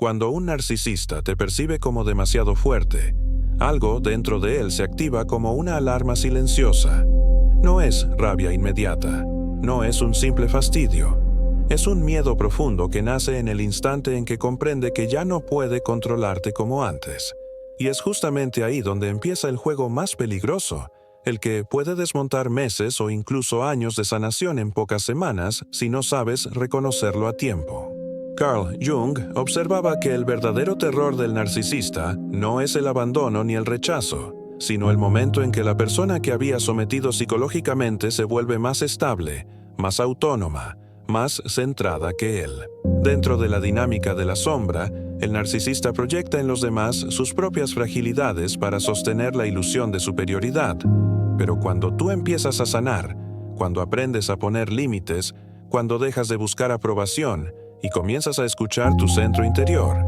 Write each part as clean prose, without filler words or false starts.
Cuando un narcisista te percibe como demasiado fuerte, algo dentro de él se activa como una alarma silenciosa. No es rabia inmediata, no es un simple fastidio. Es un miedo profundo que nace en el instante en que comprende que ya no puede controlarte como antes. Y es justamente ahí donde empieza el juego más peligroso, el que puede desmontar meses o incluso años de sanación en pocas semanas si no sabes reconocerlo a tiempo. Carl Jung observaba que el verdadero terror del narcisista no es el abandono ni el rechazo, sino el momento en que la persona que había sometido psicológicamente se vuelve más estable, más autónoma, más centrada que él. Dentro de la dinámica de la sombra, el narcisista proyecta en los demás sus propias fragilidades para sostener la ilusión de superioridad. Pero cuando tú empiezas a sanar, cuando aprendes a poner límites, cuando dejas de buscar aprobación y comienzas a escuchar tu centro interior,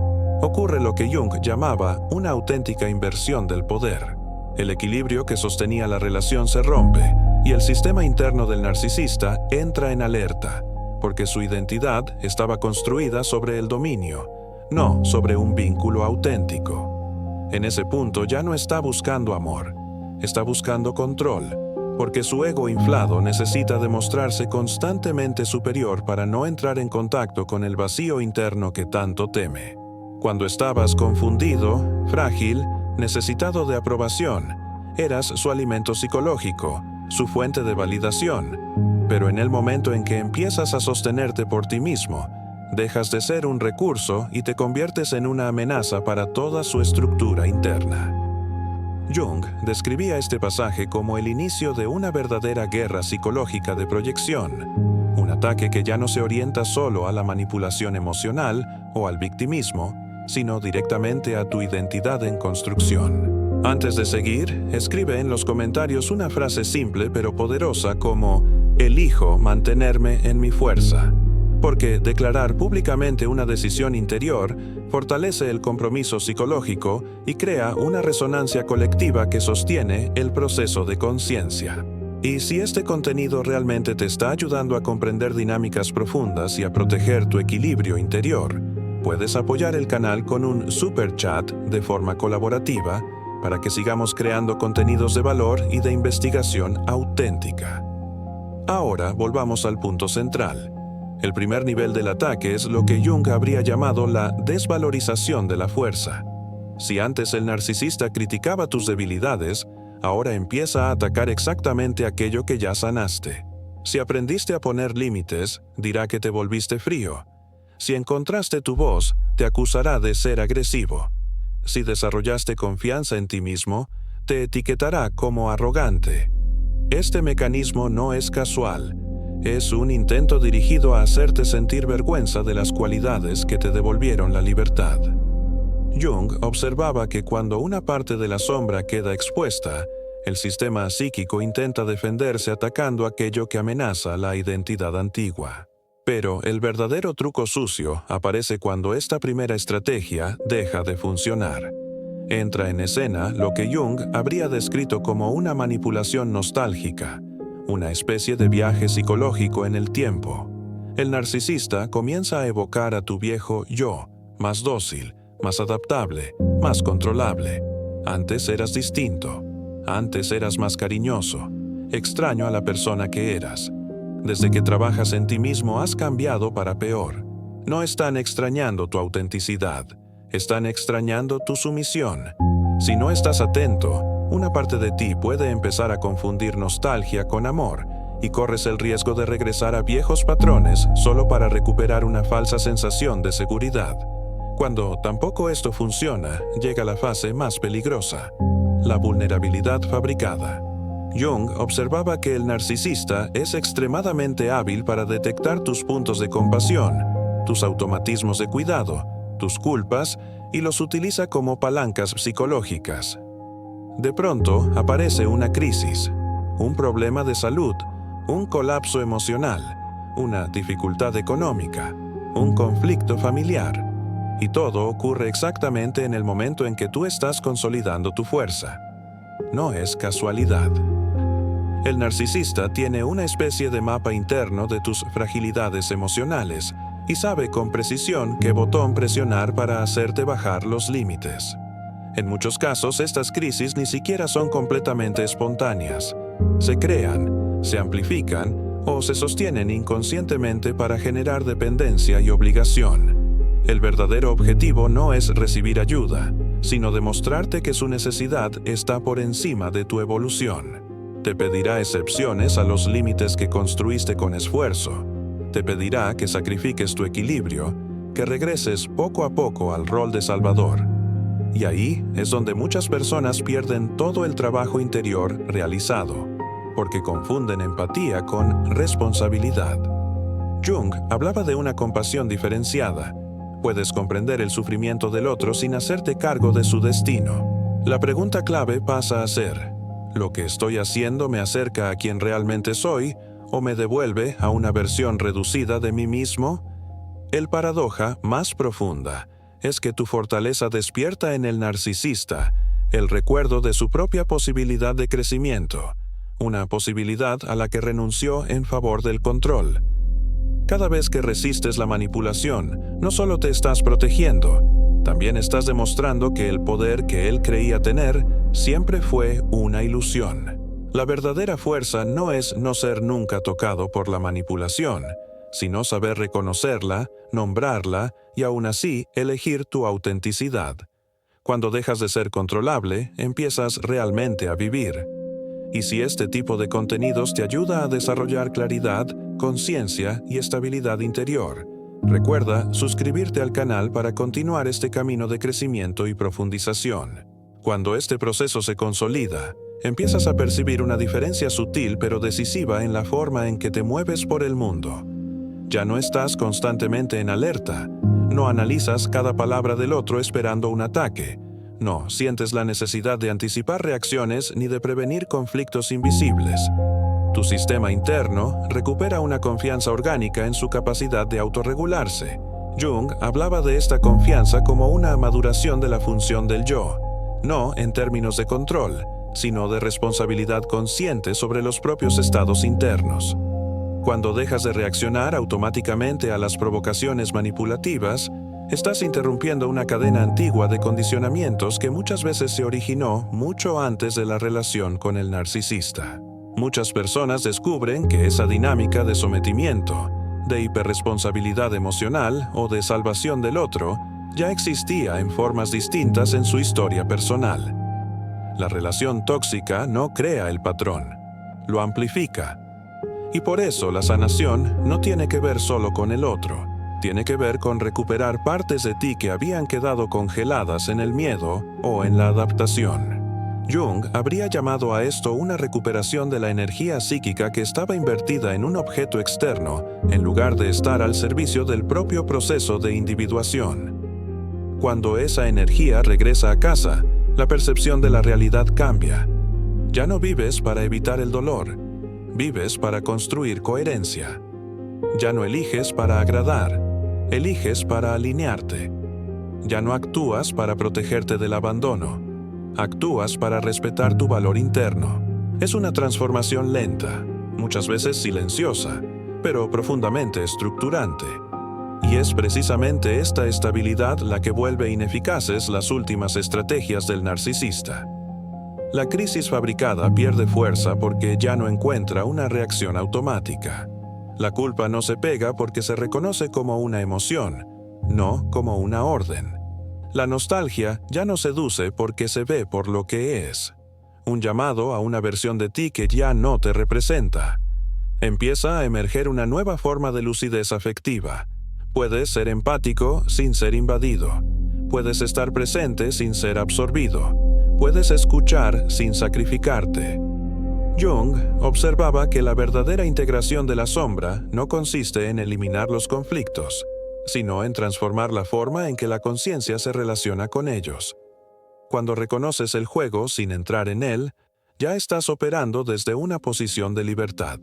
ocurre lo que Jung llamaba una auténtica inversión del poder. El equilibrio que sostenía la relación se rompe y el sistema interno del narcisista entra en alerta, porque su identidad estaba construida sobre el dominio, no sobre un vínculo auténtico. En ese punto ya no está buscando amor, está buscando control, porque su ego inflado necesita demostrarse constantemente superior para no entrar en contacto con el vacío interno que tanto teme. Cuando estabas confundido, frágil, necesitado de aprobación, eras su alimento psicológico, su fuente de validación. Pero en el momento en que empiezas a sostenerte por ti mismo, dejas de ser un recurso y te conviertes en una amenaza para toda su estructura interna. Jung describía este pasaje como el inicio de una verdadera guerra psicológica de proyección, un ataque que ya no se orienta solo a la manipulación emocional o al victimismo, sino directamente a tu identidad en construcción. Antes de seguir, escribe en los comentarios una frase simple pero poderosa como «Elijo mantenerme en mi fuerza», porque declarar públicamente una decisión interior fortalece el compromiso psicológico y crea una resonancia colectiva que sostiene el proceso de conciencia. Y si este contenido realmente te está ayudando a comprender dinámicas profundas y a proteger tu equilibrio interior, puedes apoyar el canal con un super chat de forma colaborativa para que sigamos creando contenidos de valor y de investigación auténtica. Ahora volvamos al punto central. El primer nivel del ataque es lo que Jung habría llamado la desvalorización de la fuerza. Si antes el narcisista criticaba tus debilidades, ahora empieza a atacar exactamente aquello que ya sanaste. Si aprendiste a poner límites, dirá que te volviste frío. Si encontraste tu voz, te acusará de ser agresivo. Si desarrollaste confianza en ti mismo, te etiquetará como arrogante. Este mecanismo no es casual. Es un intento dirigido a hacerte sentir vergüenza de las cualidades que te devolvieron la libertad. Jung observaba que cuando una parte de la sombra queda expuesta, el sistema psíquico intenta defenderse atacando aquello que amenaza la identidad antigua. Pero el verdadero truco sucio aparece cuando esta primera estrategia deja de funcionar. Entra en escena lo que Jung habría descrito como una manipulación nostálgica, una especie de viaje psicológico en el tiempo. El narcisista comienza a evocar a tu viejo yo, más dócil, más adaptable, más controlable. Antes eras distinto. Antes eras más cariñoso. Extraño a la persona que eras. Desde que trabajas en ti mismo has cambiado para peor. No están extrañando tu autenticidad. Están extrañando tu sumisión. Si no estás atento, una parte de ti puede empezar a confundir nostalgia con amor y corres el riesgo de regresar a viejos patrones solo para recuperar una falsa sensación de seguridad. Cuando tampoco esto funciona, llega la fase más peligrosa, la vulnerabilidad fabricada. Jung observaba que el narcisista es extremadamente hábil para detectar tus puntos de compasión, tus automatismos de cuidado, tus culpas y los utiliza como palancas psicológicas. De pronto aparece una crisis, un problema de salud, un colapso emocional, una dificultad económica, un conflicto familiar. Y todo ocurre exactamente en el momento en que tú estás consolidando tu fuerza. No es casualidad. El narcisista tiene una especie de mapa interno de tus fragilidades emocionales, y sabe con precisión qué botón presionar para hacerte bajar los límites. En muchos casos, estas crisis ni siquiera son completamente espontáneas. Se crean, se amplifican o se sostienen inconscientemente para generar dependencia y obligación. El verdadero objetivo no es recibir ayuda, sino demostrarte que su necesidad está por encima de tu evolución. Te pedirá excepciones a los límites que construiste con esfuerzo. Te pedirá que sacrifiques tu equilibrio, que regreses poco a poco al rol de salvador. Y ahí es donde muchas personas pierden todo el trabajo interior realizado, porque confunden empatía con responsabilidad. Jung hablaba de una compasión diferenciada. Puedes comprender el sufrimiento del otro sin hacerte cargo de su destino. La pregunta clave pasa a ser: ¿lo que estoy haciendo me acerca a quien realmente soy o me devuelve a una versión reducida de mí mismo? El paradoja más profunda es que tu fortaleza despierta en el narcisista el recuerdo de su propia posibilidad de crecimiento, una posibilidad a la que renunció en favor del control. Cada vez que resistes la manipulación, no solo te estás protegiendo, también estás demostrando que el poder que él creía tener siempre fue una ilusión. La verdadera fuerza no es no ser nunca tocado por la manipulación, sino saber reconocerla, nombrarla y aún así elegir tu autenticidad. Cuando dejas de ser controlable, empiezas realmente a vivir. Y si este tipo de contenidos te ayuda a desarrollar claridad, conciencia y estabilidad interior, recuerda suscribirte al canal para continuar este camino de crecimiento y profundización. Cuando este proceso se consolida, empiezas a percibir una diferencia sutil pero decisiva en la forma en que te mueves por el mundo. Ya no estás constantemente en alerta, no analizas cada palabra del otro esperando un ataque, no sientes la necesidad de anticipar reacciones ni de prevenir conflictos invisibles. Tu sistema interno recupera una confianza orgánica en su capacidad de autorregularse. Jung hablaba de esta confianza como una maduración de la función del yo, no en términos de control, sino de responsabilidad consciente sobre los propios estados internos. Cuando dejas de reaccionar automáticamente a las provocaciones manipulativas, estás interrumpiendo una cadena antigua de condicionamientos que muchas veces se originó mucho antes de la relación con el narcisista. Muchas personas descubren que esa dinámica de sometimiento, de hiperresponsabilidad emocional o de salvación del otro ya existía en formas distintas en su historia personal. La relación tóxica no crea el patrón, lo amplifica. Y por eso la sanación no tiene que ver solo con el otro, tiene que ver con recuperar partes de ti que habían quedado congeladas en el miedo o en la adaptación. Jung habría llamado a esto una recuperación de la energía psíquica que estaba invertida en un objeto externo, en lugar de estar al servicio del propio proceso de individuación. Cuando esa energía regresa a casa, la percepción de la realidad cambia. Ya no vives para evitar el dolor, vives para construir coherencia. Ya no eliges para agradar, eliges para alinearte. Ya no actúas para protegerte del abandono, actúas para respetar tu valor interno. Es una transformación lenta, muchas veces silenciosa, pero profundamente estructurante. Y es precisamente esta estabilidad la que vuelve ineficaces las últimas estrategias del narcisista. La crisis fabricada pierde fuerza porque ya no encuentra una reacción automática. La culpa no se pega porque se reconoce como una emoción, no como una orden. La nostalgia ya no seduce porque se ve por lo que es. Un llamado a una versión de ti que ya no te representa. Empieza a emerger una nueva forma de lucidez afectiva. Puedes ser empático sin ser invadido. Puedes estar presente sin ser absorbido. Puedes escuchar sin sacrificarte. Jung observaba que la verdadera integración de la sombra no consiste en eliminar los conflictos, sino en transformar la forma en que la conciencia se relaciona con ellos. Cuando reconoces el juego sin entrar en él, ya estás operando desde una posición de libertad.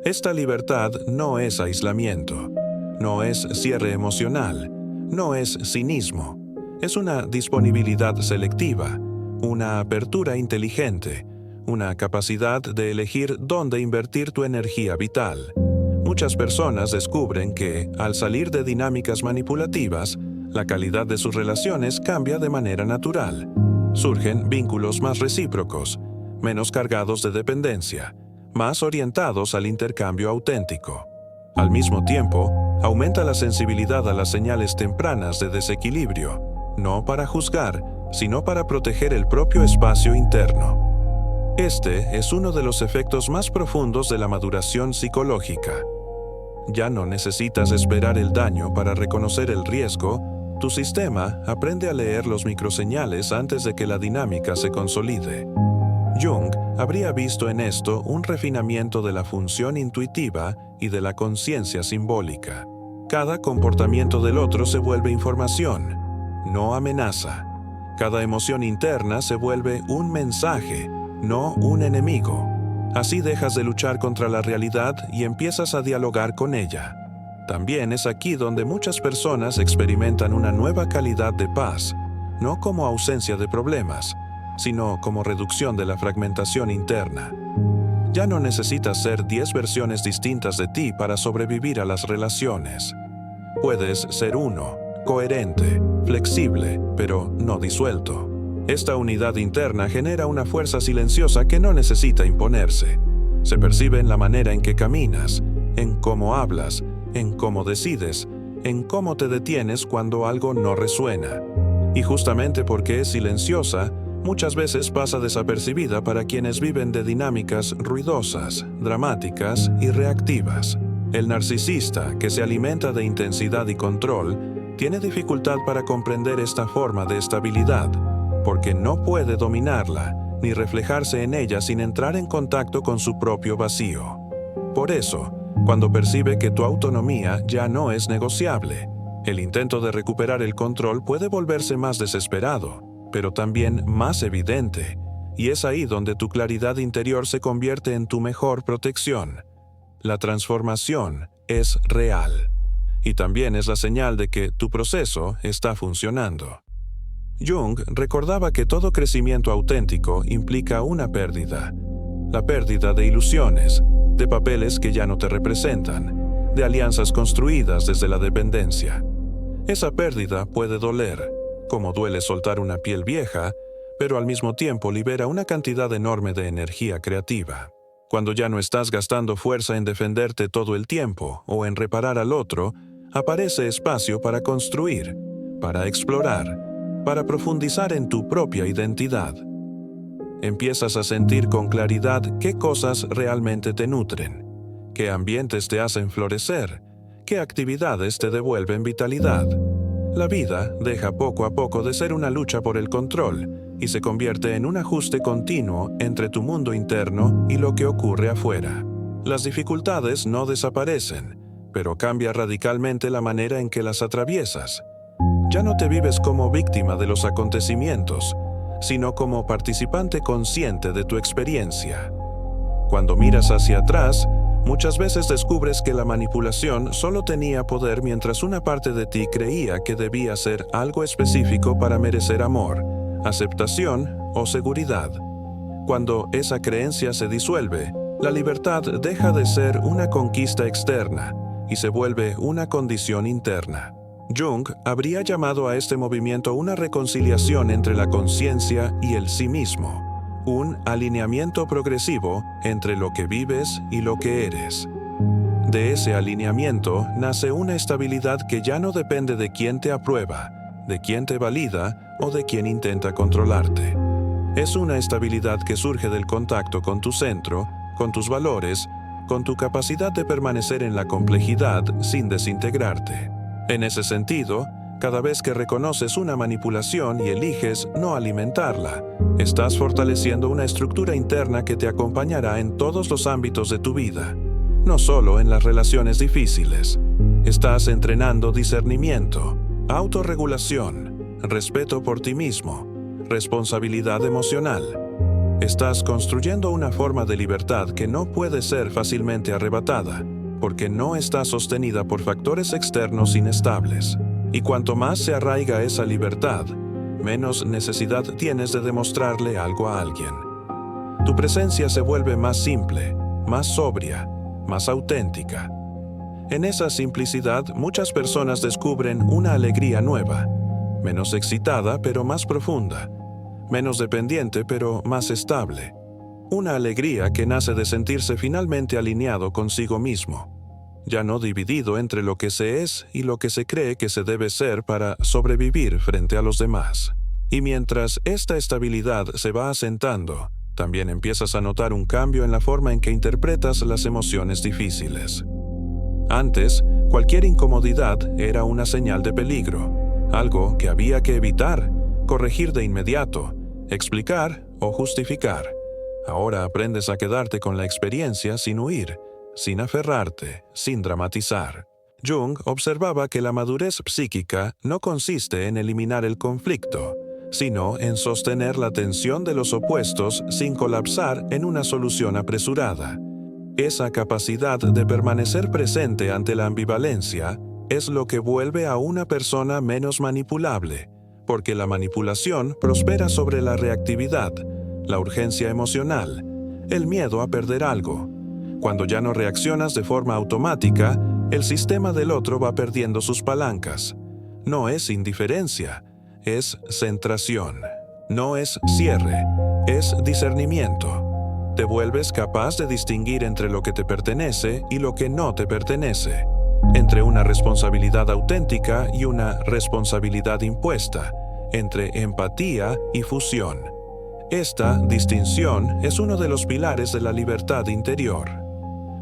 Esta libertad no es aislamiento, no es cierre emocional, no es cinismo. Es una disponibilidad selectiva, una apertura inteligente, una capacidad de elegir dónde invertir tu energía vital. Muchas personas descubren que, al salir de dinámicas manipulativas, la calidad de sus relaciones cambia de manera natural. Surgen vínculos más recíprocos, menos cargados de dependencia, más orientados al intercambio auténtico. Al mismo tiempo, aumenta la sensibilidad a las señales tempranas de desequilibrio, no para juzgar, sino para proteger el propio espacio interno. Este es uno de los efectos más profundos de la maduración psicológica. Ya no necesitas esperar el daño para reconocer el riesgo. Tu sistema aprende a leer los microseñales antes de que la dinámica se consolide. Jung habría visto en esto un refinamiento de la función intuitiva y de la conciencia simbólica. Cada comportamiento del otro se vuelve información, no amenaza. Cada emoción interna se vuelve un mensaje, no un enemigo. Así dejas de luchar contra la realidad y empiezas a dialogar con ella. También es aquí donde muchas personas experimentan una nueva calidad de paz, no como ausencia de problemas, sino como reducción de la fragmentación interna. Ya no necesitas ser 10 versiones distintas de ti para sobrevivir a las relaciones. Puedes ser uno, coherente, flexible, pero no disuelto. Esta unidad interna genera una fuerza silenciosa que no necesita imponerse. Se percibe en la manera en que caminas, en cómo hablas, en cómo decides, en cómo te detienes cuando algo no resuena. Y justamente porque es silenciosa, muchas veces pasa desapercibida para quienes viven de dinámicas ruidosas, dramáticas y reactivas. El narcisista, que se alimenta de intensidad y control, tiene dificultad para comprender esta forma de estabilidad, porque no puede dominarla ni reflejarse en ella sin entrar en contacto con su propio vacío. Por eso, cuando percibe que tu autonomía ya no es negociable, el intento de recuperar el control puede volverse más desesperado, pero también más evidente, y es ahí donde tu claridad interior se convierte en tu mejor protección. La transformación es real, y también es la señal de que tu proceso está funcionando. Jung recordaba que todo crecimiento auténtico implica una pérdida. La pérdida de ilusiones, de papeles que ya no te representan, de alianzas construidas desde la dependencia. Esa pérdida puede doler, como duele soltar una piel vieja, pero al mismo tiempo libera una cantidad enorme de energía creativa. Cuando ya no estás gastando fuerza en defenderte todo el tiempo o en reparar al otro, aparece espacio para construir, para explorar, para profundizar en tu propia identidad. Empiezas a sentir con claridad qué cosas realmente te nutren, qué ambientes te hacen florecer, qué actividades te devuelven vitalidad. La vida deja poco a poco de ser una lucha por el control y se convierte en un ajuste continuo entre tu mundo interno y lo que ocurre afuera. Las dificultades no desaparecen, pero cambia radicalmente la manera en que las atraviesas. Ya no te vives como víctima de los acontecimientos, sino como participante consciente de tu experiencia. Cuando miras hacia atrás, muchas veces descubres que la manipulación solo tenía poder mientras una parte de ti creía que debía ser algo específico para merecer amor, aceptación o seguridad. Cuando esa creencia se disuelve, la libertad deja de ser una conquista externa y se vuelve una condición interna. Jung habría llamado a este movimiento una reconciliación entre la conciencia y el sí mismo, un alineamiento progresivo entre lo que vives y lo que eres. De ese alineamiento nace una estabilidad que ya no depende de quién te aprueba, de quién te valida o de quién intenta controlarte. Es una estabilidad que surge del contacto con tu centro, con tus valores, con tu capacidad de permanecer en la complejidad sin desintegrarte. En ese sentido, cada vez que reconoces una manipulación y eliges no alimentarla, estás fortaleciendo una estructura interna que te acompañará en todos los ámbitos de tu vida, no solo en las relaciones difíciles. Estás entrenando discernimiento, autorregulación, respeto por ti mismo, responsabilidad emocional. Estás construyendo una forma de libertad que no puede ser fácilmente arrebatada, porque no está sostenida por factores externos inestables. Y cuanto más se arraiga esa libertad, menos necesidad tienes de demostrarle algo a alguien. Tu presencia se vuelve más simple, más sobria, más auténtica. En esa simplicidad, muchas personas descubren una alegría nueva, menos excitada pero más profunda, menos dependiente pero más estable. Una alegría que nace de sentirse finalmente alineado consigo mismo, ya no dividido entre lo que se es y lo que se cree que se debe ser para sobrevivir frente a los demás. Y mientras esta estabilidad se va asentando, también empiezas a notar un cambio en la forma en que interpretas las emociones difíciles. Antes, cualquier incomodidad era una señal de peligro, algo que había que evitar, corregir de inmediato, explicar o justificar. Ahora aprendes a quedarte con la experiencia sin huir, sin aferrarte, sin dramatizar. Jung observaba que la madurez psíquica no consiste en eliminar el conflicto, sino en sostener la tensión de los opuestos sin colapsar en una solución apresurada. Esa capacidad de permanecer presente ante la ambivalencia es lo que vuelve a una persona menos manipulable, porque la manipulación prospera sobre la reactividad, la urgencia emocional, el miedo a perder algo. Cuando ya no reaccionas de forma automática, el sistema del otro va perdiendo sus palancas. No es indiferencia, es centración. No es cierre, es discernimiento. Te vuelves capaz de distinguir entre lo que te pertenece y lo que no te pertenece, entre una responsabilidad auténtica y una responsabilidad impuesta, entre empatía y fusión. Esta distinción es uno de los pilares de la libertad interior.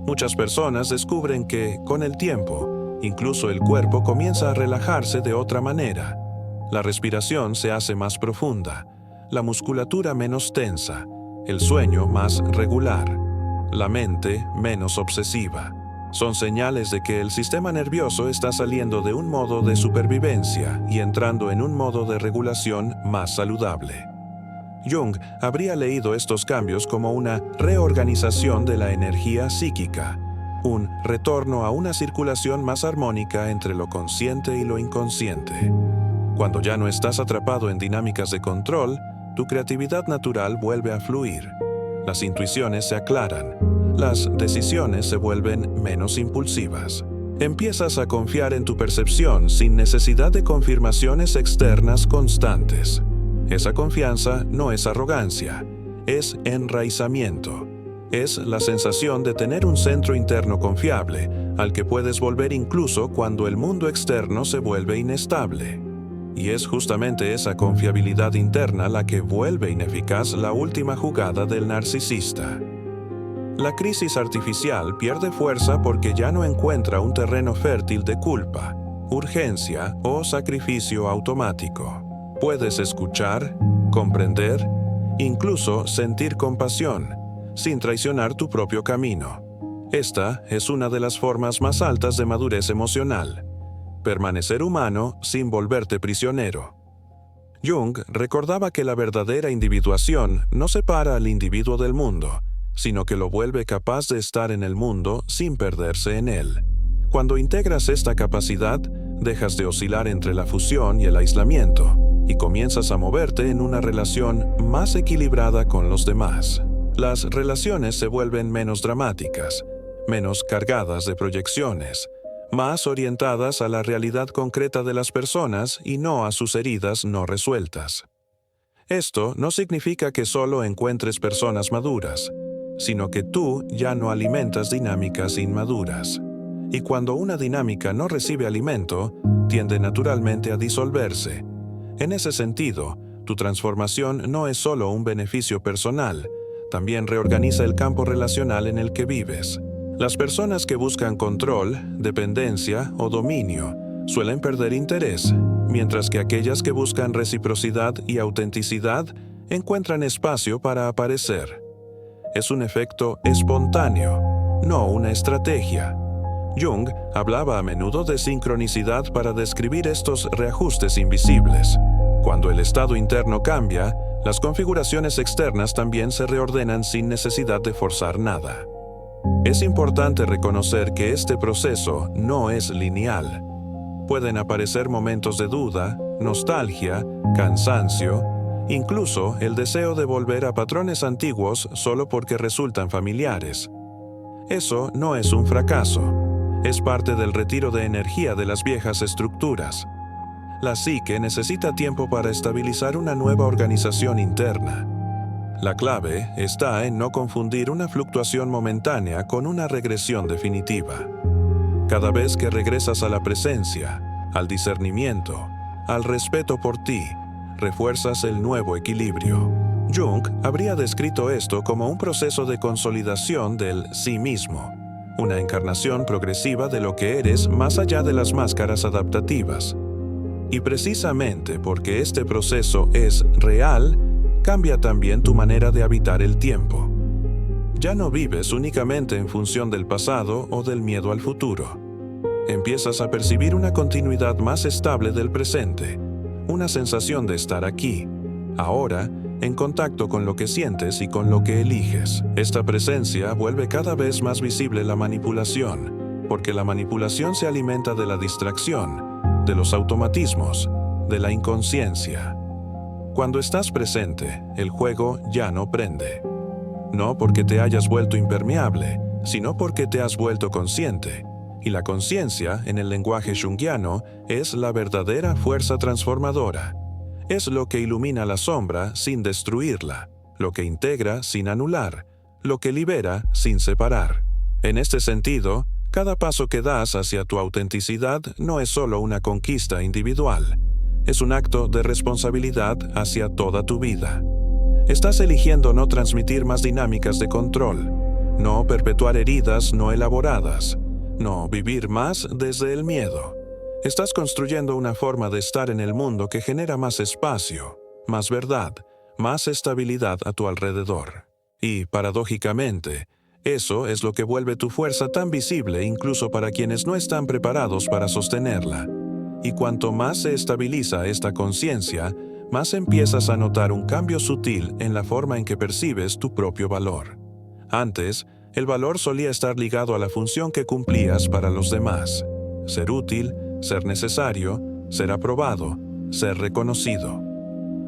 Muchas personas descubren que, con el tiempo, incluso el cuerpo comienza a relajarse de otra manera. La respiración se hace más profunda, la musculatura menos tensa, el sueño más regular, la mente menos obsesiva. Son señales de que el sistema nervioso está saliendo de un modo de supervivencia y entrando en un modo de regulación más saludable. Jung habría leído estos cambios como una reorganización de la energía psíquica, un retorno a una circulación más armónica entre lo consciente y lo inconsciente. Cuando ya no estás atrapado en dinámicas de control, tu creatividad natural vuelve a fluir. Las intuiciones se aclaran, las decisiones se vuelven menos impulsivas. Empiezas a confiar en tu percepción sin necesidad de confirmaciones externas constantes. Esa confianza no es arrogancia, es enraizamiento. Es la sensación de tener un centro interno confiable, al que puedes volver incluso cuando el mundo externo se vuelve inestable. Y es justamente esa confiabilidad interna la que vuelve ineficaz la última jugada del narcisista. La crisis artificial pierde fuerza porque ya no encuentra un terreno fértil de culpa, urgencia o sacrificio automático. Puedes escuchar, comprender, incluso sentir compasión, sin traicionar tu propio camino. Esta es una de las formas más altas de madurez emocional. Permanecer humano sin volverte prisionero. Jung recordaba que la verdadera individuación no separa al individuo del mundo, sino que lo vuelve capaz de estar en el mundo sin perderse en él. Cuando integras esta capacidad, dejas de oscilar entre la fusión y el aislamiento, y comienzas a moverte en una relación más equilibrada con los demás. Las relaciones se vuelven menos dramáticas, menos cargadas de proyecciones, más orientadas a la realidad concreta de las personas y no a sus heridas no resueltas. Esto no significa que solo encuentres personas maduras, sino que tú ya no alimentas dinámicas inmaduras. Y cuando una dinámica no recibe alimento, tiende naturalmente a disolverse. En ese sentido, tu transformación no es solo un beneficio personal, también reorganiza el campo relacional en el que vives. Las personas que buscan control, dependencia o dominio suelen perder interés, mientras que aquellas que buscan reciprocidad y autenticidad encuentran espacio para aparecer. Es un efecto espontáneo, no una estrategia. Jung hablaba a menudo de sincronicidad para describir estos reajustes invisibles. Cuando el estado interno cambia, las configuraciones externas también se reordenan sin necesidad de forzar nada. Es importante reconocer que este proceso no es lineal. Pueden aparecer momentos de duda, nostalgia, cansancio, incluso el deseo de volver a patrones antiguos solo porque resultan familiares. Eso no es un fracaso, Es parte del retiro de energía de las viejas estructuras. La psique necesita tiempo para estabilizar una nueva organización interna. La clave está en no confundir una fluctuación momentánea con una regresión definitiva. Cada vez que regresas a la presencia, al discernimiento, al respeto por ti, refuerzas el nuevo equilibrio. Jung habría descrito esto como un proceso de consolidación del sí mismo, una encarnación progresiva de lo que eres más allá de las máscaras adaptativas. Y precisamente porque este proceso es real, cambia también tu manera de habitar el tiempo. Ya no vives únicamente en función del pasado o del miedo al futuro. Empiezas a percibir una continuidad más estable del presente, una sensación de estar aquí, ahora, en contacto con lo que sientes y con lo que eliges. Esta presencia vuelve cada vez más visible la manipulación, porque la manipulación se alimenta de la distracción, de los automatismos, de la inconsciencia. Cuando estás presente, el juego ya no prende. No porque te hayas vuelto impermeable, sino porque te has vuelto consciente. Y la conciencia, en el lenguaje junguiano, es la verdadera fuerza transformadora. Es lo que ilumina la sombra sin destruirla, lo que integra sin anular, lo que libera sin separar. En este sentido, cada paso que das hacia tu autenticidad no es solo una conquista individual, es un acto de responsabilidad hacia toda tu vida. Estás eligiendo no transmitir más dinámicas de control, no perpetuar heridas no elaboradas, no vivir más desde el miedo. Estás construyendo una forma de estar en el mundo que genera más espacio, más verdad, más estabilidad a tu alrededor. Y, paradójicamente, eso es lo que vuelve tu fuerza tan visible incluso para quienes no están preparados para sostenerla. Y cuanto más se estabiliza esta conciencia, más empiezas a notar un cambio sutil en la forma en que percibes tu propio valor. Antes, el valor solía estar ligado a la función que cumplías para los demás. Ser útil, ser necesario, ser aprobado, ser reconocido.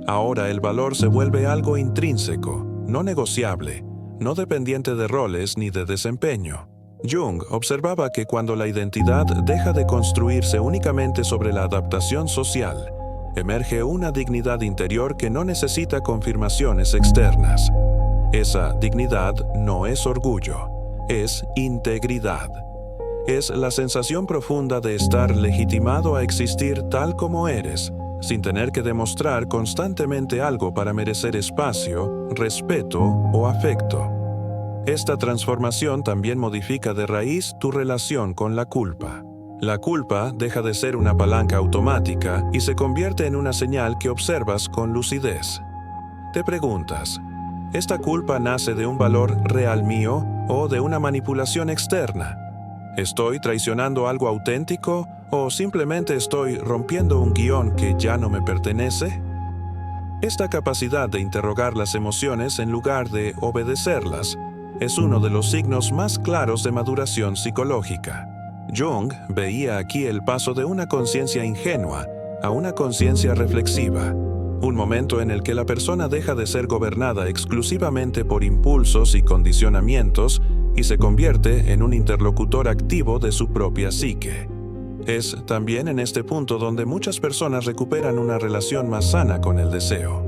Ahora el valor se vuelve algo intrínseco, no negociable, no dependiente de roles ni de desempeño. Jung observaba que cuando la identidad deja de construirse únicamente sobre la adaptación social, emerge una dignidad interior que no necesita confirmaciones externas. Esa dignidad no es orgullo, es integridad. Es la sensación profunda de estar legitimado a existir tal como eres, sin tener que demostrar constantemente algo para merecer espacio, respeto o afecto. Esta transformación también modifica de raíz tu relación con la culpa. La culpa deja de ser una palanca automática y se convierte en una señal que observas con lucidez. Te preguntas, ¿esta culpa nace de un valor real mío o de una manipulación externa? ¿Estoy traicionando algo auténtico o simplemente estoy rompiendo un guión que ya no me pertenece? Esta capacidad de interrogar las emociones en lugar de obedecerlas es uno de los signos más claros de maduración psicológica. Jung veía aquí el paso de una conciencia ingenua a una conciencia reflexiva, un momento en el que la persona deja de ser gobernada exclusivamente por impulsos y condicionamientos y se convierte en un interlocutor activo de su propia psique. Es también en este punto donde muchas personas recuperan una relación más sana con el deseo.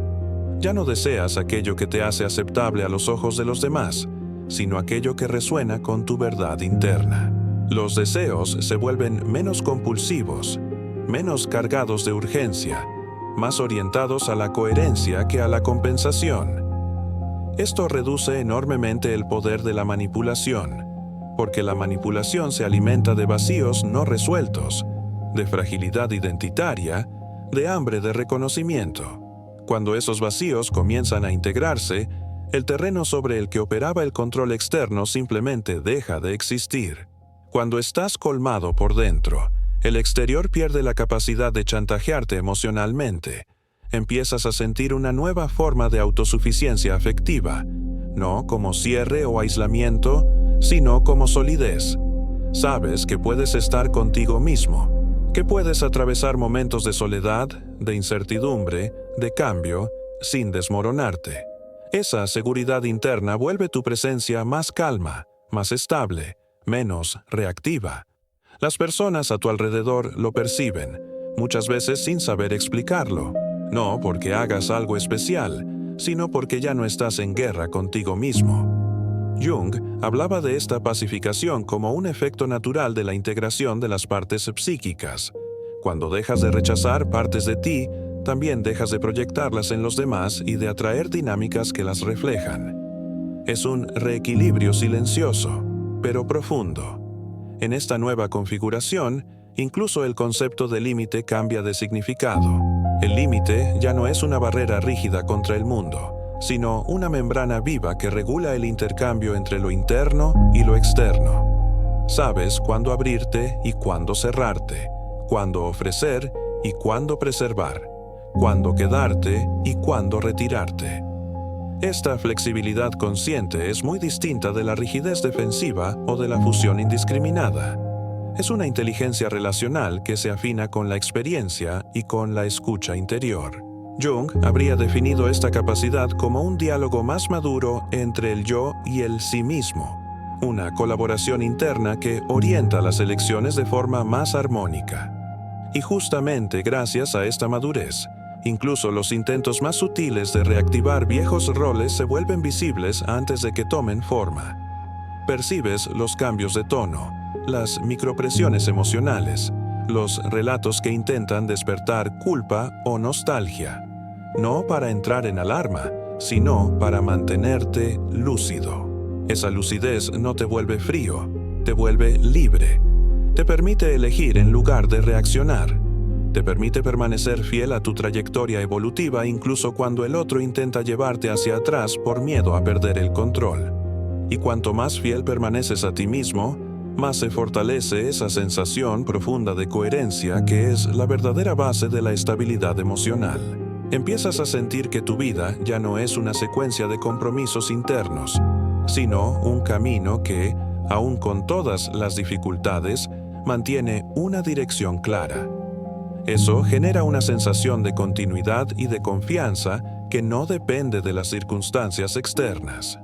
Ya no deseas aquello que te hace aceptable a los ojos de los demás, sino aquello que resuena con tu verdad interna. Los deseos se vuelven menos compulsivos, menos cargados de urgencia, más orientados a la coherencia que a la compensación. Esto reduce enormemente el poder de la manipulación, porque la manipulación se alimenta de vacíos no resueltos, de fragilidad identitaria, de hambre de reconocimiento. Cuando esos vacíos comienzan a integrarse, el terreno sobre el que operaba el control externo simplemente deja de existir. Cuando estás colmado por dentro, el exterior pierde la capacidad de chantajearte emocionalmente. Empiezas a sentir una nueva forma de autosuficiencia afectiva, no como cierre o aislamiento, sino como solidez. Sabes que puedes estar contigo mismo, que puedes atravesar momentos de soledad, de incertidumbre, de cambio, sin desmoronarte. Esa seguridad interna vuelve tu presencia más calma, más estable, menos reactiva. Las personas a tu alrededor lo perciben, muchas veces sin saber explicarlo, no porque hagas algo especial, sino porque ya no estás en guerra contigo mismo. Jung hablaba de esta pacificación como un efecto natural de la integración de las partes psíquicas. Cuando dejas de rechazar partes de ti, también dejas de proyectarlas en los demás y de atraer dinámicas que las reflejan. Es un reequilibrio silencioso, pero profundo. En esta nueva configuración, incluso el concepto de límite cambia de significado. El límite ya no es una barrera rígida contra el mundo, sino una membrana viva que regula el intercambio entre lo interno y lo externo. Sabes cuándo abrirte y cuándo cerrarte, cuándo ofrecer y cuándo preservar, cuándo quedarte y cuándo retirarte. Esta flexibilidad consciente es muy distinta de la rigidez defensiva o de la fusión indiscriminada. Es una inteligencia relacional que se afina con la experiencia y con la escucha interior. Jung habría definido esta capacidad como un diálogo más maduro entre el yo y el sí mismo, una colaboración interna que orienta las elecciones de forma más armónica. Y justamente gracias a esta madurez, incluso los intentos más sutiles de reactivar viejos roles se vuelven visibles antes de que tomen forma. Percibes los cambios de tono, las micropresiones emocionales, los relatos que intentan despertar culpa o nostalgia, no para entrar en alarma, sino para mantenerte lúcido. Esa lucidez no te vuelve frío, te vuelve libre. Te permite elegir en lugar de reaccionar. Te permite permanecer fiel a tu trayectoria evolutiva incluso cuando el otro intenta llevarte hacia atrás por miedo a perder el control. Y cuanto más fiel permaneces a ti mismo, más se fortalece esa sensación profunda de coherencia que es la verdadera base de la estabilidad emocional. Empiezas a sentir que tu vida ya no es una secuencia de compromisos internos, sino un camino que, aun con todas las dificultades, mantiene una dirección clara. Eso genera una sensación de continuidad y de confianza que no depende de las circunstancias externas.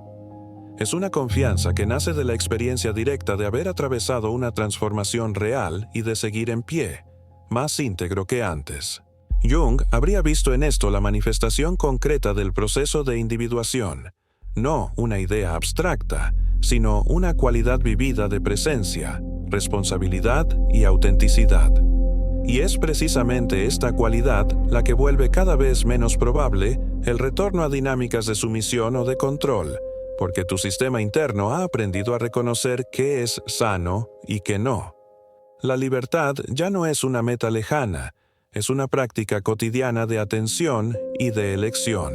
Es una confianza que nace de la experiencia directa de haber atravesado una transformación real y de seguir en pie, más íntegro que antes. Jung habría visto en esto la manifestación concreta del proceso de individuación, no una idea abstracta, sino una cualidad vivida de presencia, responsabilidad y autenticidad. Y es precisamente esta cualidad la que vuelve cada vez menos probable el retorno a dinámicas de sumisión o de control, porque tu sistema interno ha aprendido a reconocer qué es sano y qué no. La libertad ya no es una meta lejana, es una práctica cotidiana de atención y de elección.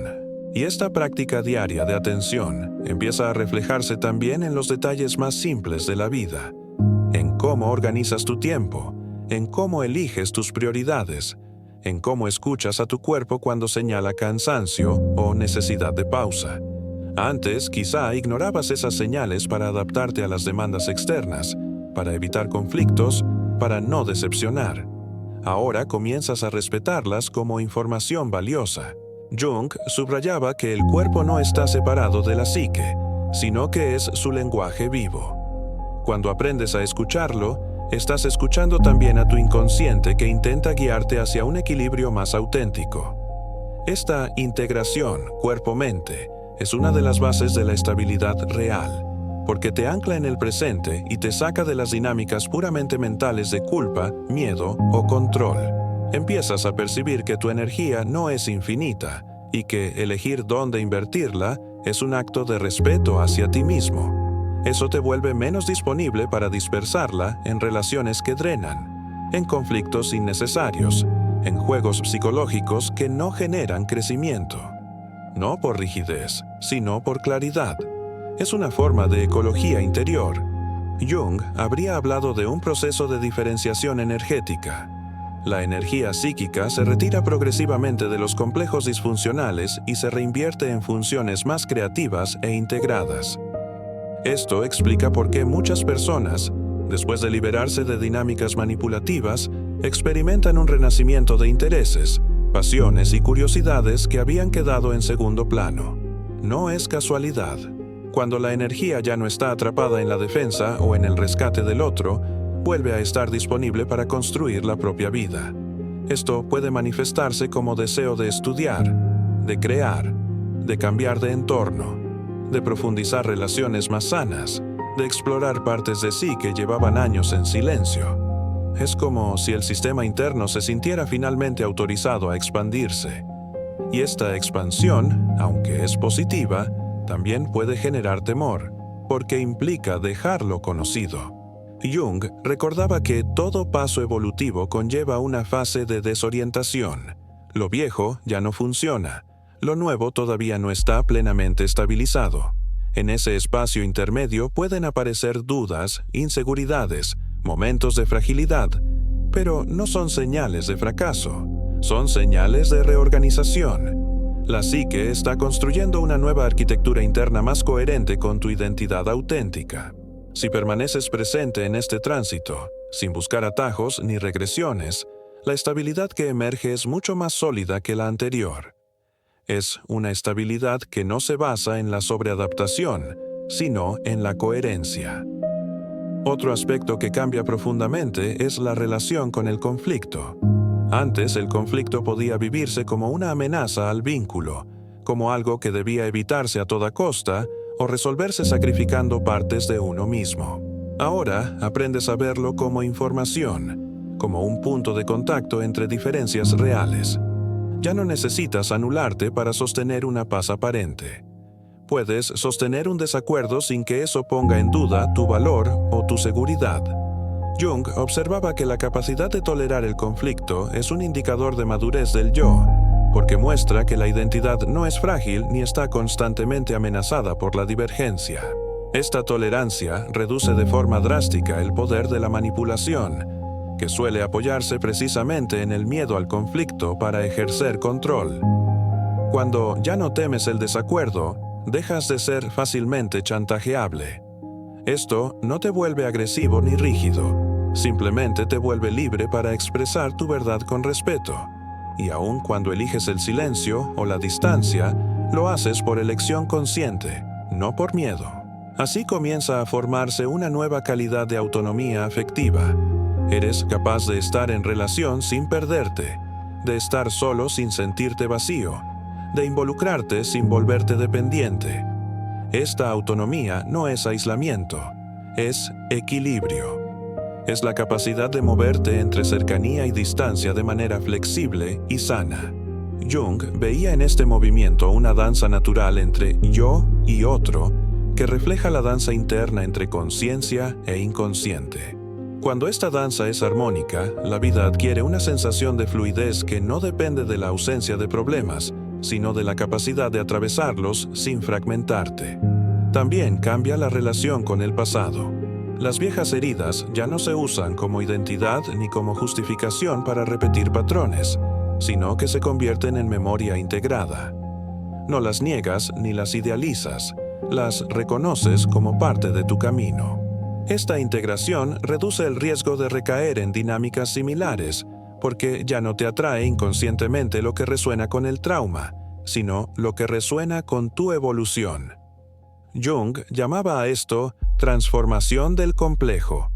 Y esta práctica diaria de atención empieza a reflejarse también en los detalles más simples de la vida, en cómo organizas tu tiempo, en cómo eliges tus prioridades, en cómo escuchas a tu cuerpo cuando señala cansancio o necesidad de pausa. Antes, quizá ignorabas esas señales para adaptarte a las demandas externas, para evitar conflictos, para no decepcionar. Ahora comienzas a respetarlas como información valiosa. Jung subrayaba que el cuerpo no está separado de la psique, sino que es su lenguaje vivo. Cuando aprendes a escucharlo, estás escuchando también a tu inconsciente que intenta guiarte hacia un equilibrio más auténtico. Esta integración cuerpo-mente es una de las bases de la estabilidad real, porque te ancla en el presente y te saca de las dinámicas puramente mentales de culpa, miedo o control. Empiezas a percibir que tu energía no es infinita y que elegir dónde invertirla es un acto de respeto hacia ti mismo. Eso te vuelve menos disponible para dispersarla en relaciones que drenan, en conflictos innecesarios, en juegos psicológicos que no generan crecimiento. No por rigidez, sino por claridad. Es una forma de ecología interior. Jung habría hablado de un proceso de diferenciación energética. La energía psíquica se retira progresivamente de los complejos disfuncionales y se reinvierte en funciones más creativas e integradas. Esto explica por qué muchas personas, después de liberarse de dinámicas manipulativas, experimentan un renacimiento de intereses, pasiones y curiosidades que habían quedado en segundo plano. No es casualidad. Cuando la energía ya no está atrapada en la defensa o en el rescate del otro, vuelve a estar disponible para construir la propia vida. Esto puede manifestarse como deseo de estudiar, de crear, de cambiar de entorno, de profundizar relaciones más sanas, de explorar partes de sí que llevaban años en silencio. Es como si el sistema interno se sintiera finalmente autorizado a expandirse. Y esta expansión, aunque es positiva, también puede generar temor, porque implica dejar lo conocido. Jung recordaba que todo paso evolutivo conlleva una fase de desorientación. Lo viejo ya no funciona, lo nuevo todavía no está plenamente estabilizado. En ese espacio intermedio pueden aparecer dudas, inseguridades, momentos de fragilidad, pero no son señales de fracaso, son señales de reorganización. La psique está construyendo una nueva arquitectura interna más coherente con tu identidad auténtica. Si permaneces presente en este tránsito, sin buscar atajos ni regresiones, la estabilidad que emerge es mucho más sólida que la anterior. Es una estabilidad que no se basa en la sobreadaptación, sino en la coherencia. Otro aspecto que cambia profundamente es la relación con el conflicto. Antes, el conflicto podía vivirse como una amenaza al vínculo, como algo que debía evitarse a toda costa o resolverse sacrificando partes de uno mismo. Ahora, aprendes a verlo como información, como un punto de contacto entre diferencias reales. Ya no necesitas anularte para sostener una paz aparente. Puedes sostener un desacuerdo sin que eso ponga en duda tu valor o tu seguridad. Jung observaba que la capacidad de tolerar el conflicto es un indicador de madurez del yo, porque muestra que la identidad no es frágil ni está constantemente amenazada por la divergencia. Esta tolerancia reduce de forma drástica el poder de la manipulación, que suele apoyarse precisamente en el miedo al conflicto para ejercer control. Cuando ya no temes el desacuerdo, dejas de ser fácilmente chantajeable. Esto no te vuelve agresivo ni rígido, simplemente te vuelve libre para expresar tu verdad con respeto. Y aun cuando eliges el silencio o la distancia, lo haces por elección consciente, no por miedo. Así comienza a formarse una nueva calidad de autonomía afectiva. Eres capaz de estar en relación sin perderte, de estar solo sin sentirte vacío, de involucrarte sin volverte dependiente. Esta autonomía no es aislamiento, es equilibrio. Es la capacidad de moverte entre cercanía y distancia de manera flexible y sana. Jung veía en este movimiento una danza natural entre yo y otro que refleja la danza interna entre conciencia e inconsciente. Cuando esta danza es armónica, la vida adquiere una sensación de fluidez que no depende de la ausencia de problemas, sino de la capacidad de atravesarlos sin fragmentarte. También cambia la relación con el pasado. Las viejas heridas ya no se usan como identidad ni como justificación para repetir patrones, sino que se convierten en memoria integrada. No las niegas ni las idealizas, las reconoces como parte de tu camino. Esta integración reduce el riesgo de recaer en dinámicas similares, porque ya no te atrae inconscientemente lo que resuena con el trauma, sino lo que resuena con tu evolución. Jung llamaba a esto transformación del complejo.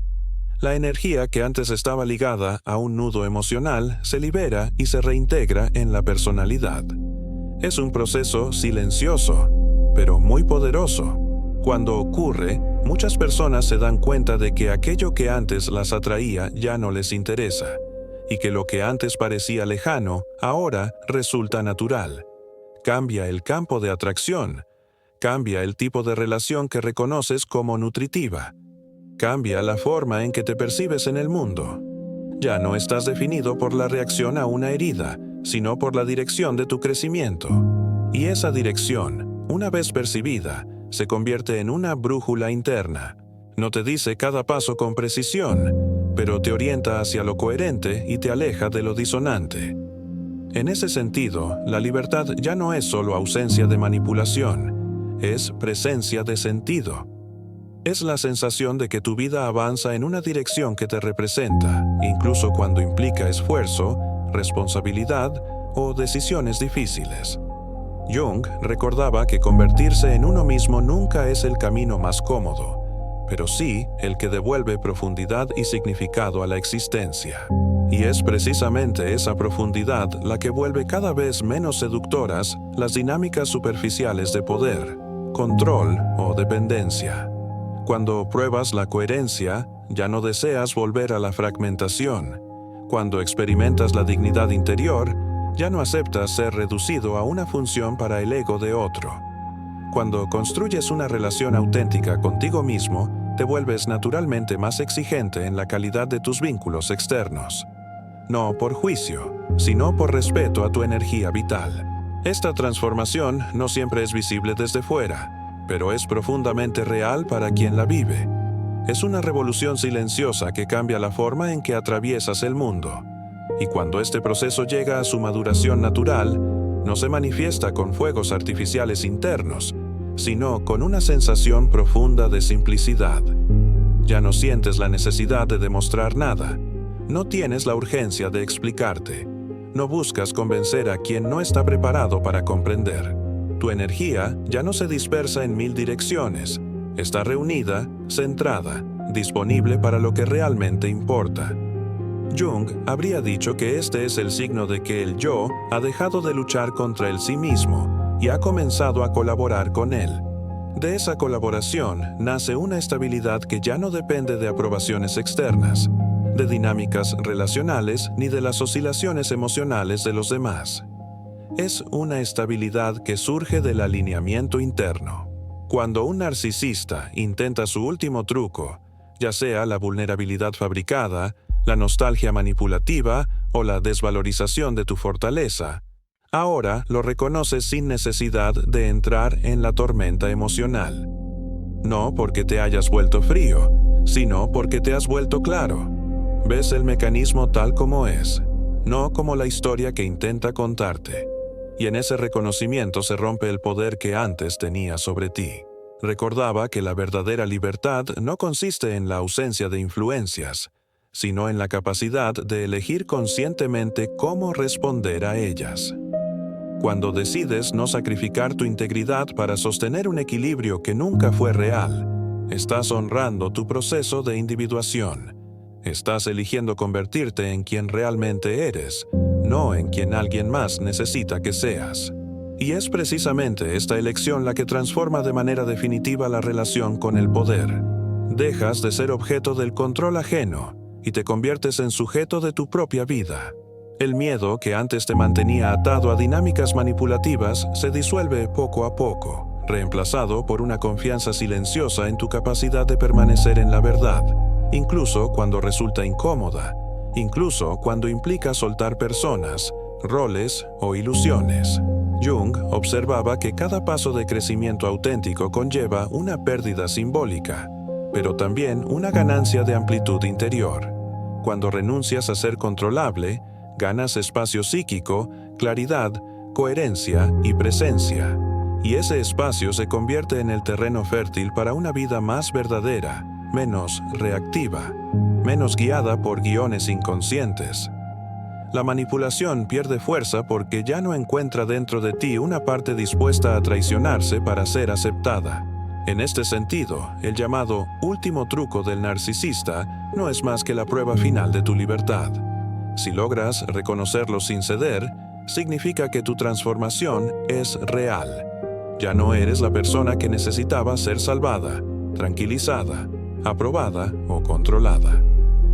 La energía que antes estaba ligada a un nudo emocional se libera y se reintegra en la personalidad. Es un proceso silencioso, pero muy poderoso. Cuando ocurre, muchas personas se dan cuenta de que aquello que antes las atraía ya no les interesa, y que lo que antes parecía lejano, ahora resulta natural. Cambia el campo de atracción, cambia el tipo de relación que reconoces como nutritiva, cambia la forma en que te percibes en el mundo. Ya no estás definido por la reacción a una herida, sino por la dirección de tu crecimiento. Y esa dirección, una vez percibida, se convierte en una brújula interna. No te dice cada paso con precisión, pero te orienta hacia lo coherente y te aleja de lo disonante. En ese sentido, la libertad ya no es solo ausencia de manipulación, es presencia de sentido. Es la sensación de que tu vida avanza en una dirección que te representa, incluso cuando implica esfuerzo, responsabilidad o decisiones difíciles. Jung recordaba que convertirse en uno mismo nunca es el camino más cómodo, pero sí el que devuelve profundidad y significado a la existencia. Y es precisamente esa profundidad la que vuelve cada vez menos seductoras las dinámicas superficiales de poder, control o dependencia. Cuando pruebas la coherencia, ya no deseas volver a la fragmentación. Cuando experimentas la dignidad interior, ya no aceptas ser reducido a una función para el ego de otro. Cuando construyes una relación auténtica contigo mismo, te vuelves naturalmente más exigente en la calidad de tus vínculos externos. No por juicio, sino por respeto a tu energía vital. Esta transformación no siempre es visible desde fuera, pero es profundamente real para quien la vive. Es una revolución silenciosa que cambia la forma en que atraviesas el mundo. Y cuando este proceso llega a su maduración natural, no se manifiesta con fuegos artificiales internos, sino con una sensación profunda de simplicidad. Ya no sientes la necesidad de demostrar nada. No tienes la urgencia de explicarte. No buscas convencer a quien no está preparado para comprender. Tu energía ya no se dispersa en 1000 direcciones. Está reunida, centrada, disponible para lo que realmente importa. Jung habría dicho que este es el signo de que el yo ha dejado de luchar contra el sí mismo y ha comenzado a colaborar con él. De esa colaboración nace una estabilidad que ya no depende de aprobaciones externas, de dinámicas relacionales ni de las oscilaciones emocionales de los demás. Es una estabilidad que surge del alineamiento interno. Cuando un narcisista intenta su último truco, ya sea la vulnerabilidad fabricada, la nostalgia manipulativa o la desvalorización de tu fortaleza, ahora lo reconoces sin necesidad de entrar en la tormenta emocional. No porque te hayas vuelto frío, sino porque te has vuelto claro. Ves el mecanismo tal como es, no como la historia que intenta contarte. Y en ese reconocimiento se rompe el poder que antes tenía sobre ti. Recordaba que la verdadera libertad no consiste en la ausencia de influencias, sino en la capacidad de elegir conscientemente cómo responder a ellas. Cuando decides no sacrificar tu integridad para sostener un equilibrio que nunca fue real, estás honrando tu proceso de individuación. Estás eligiendo convertirte en quien realmente eres, no en quien alguien más necesita que seas. Y es precisamente esta elección la que transforma de manera definitiva la relación con el poder. Dejas de ser objeto del control ajeno y te conviertes en sujeto de tu propia vida. El miedo que antes te mantenía atado a dinámicas manipulativas se disuelve poco a poco, reemplazado por una confianza silenciosa en tu capacidad de permanecer en la verdad, incluso cuando resulta incómoda, incluso cuando implica soltar personas, roles o ilusiones. Jung observaba que cada paso de crecimiento auténtico conlleva una pérdida simbólica, pero también una ganancia de amplitud interior. Cuando renuncias a ser controlable, ganas espacio psíquico, claridad, coherencia y presencia. Y ese espacio se convierte en el terreno fértil para una vida más verdadera, menos reactiva, menos guiada por guiones inconscientes. La manipulación pierde fuerza porque ya no encuentra dentro de ti una parte dispuesta a traicionarse para ser aceptada. En este sentido, el llamado último truco del narcisista no es más que la prueba final de tu libertad. Si logras reconocerlo sin ceder, significa que tu transformación es real. Ya no eres la persona que necesitaba ser salvada, tranquilizada, aprobada o controlada.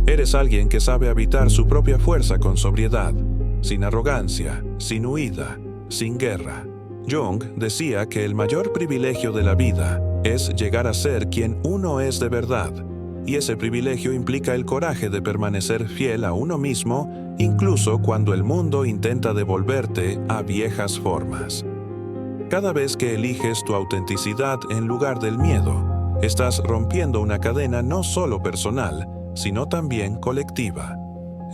Eres alguien que sabe habitar su propia fuerza con sobriedad, sin arrogancia, sin huida, sin guerra. Jung decía que el mayor privilegio de la vida es llegar a ser quien uno es de verdad, y ese privilegio implica el coraje de permanecer fiel a uno mismo, incluso cuando el mundo intenta devolverte a viejas formas. Cada vez que eliges tu autenticidad en lugar del miedo, estás rompiendo una cadena no solo personal, sino también colectiva.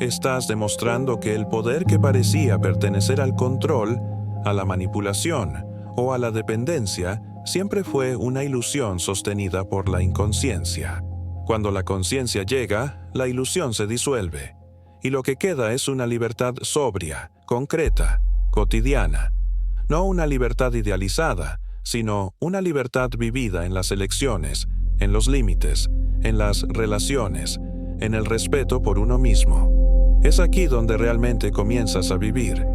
Estás demostrando que el poder que parecía pertenecer al control, a la manipulación o a la dependencia siempre fue una ilusión sostenida por la inconsciencia. Cuando la conciencia llega, la ilusión se disuelve, y lo que queda es una libertad sobria, concreta, cotidiana. No una libertad idealizada, sino una libertad vivida en las elecciones, en los límites, en las relaciones, en el respeto por uno mismo. Es aquí donde realmente comienzas a vivir.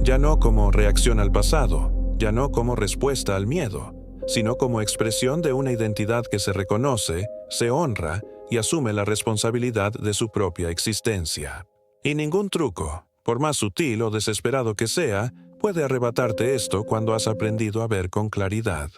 Ya no como reacción al pasado, ya no como respuesta al miedo, sino como expresión de una identidad que se reconoce, se honra y asume la responsabilidad de su propia existencia. Y ningún truco, por más sutil o desesperado que sea, puede arrebatarte esto cuando has aprendido a ver con claridad.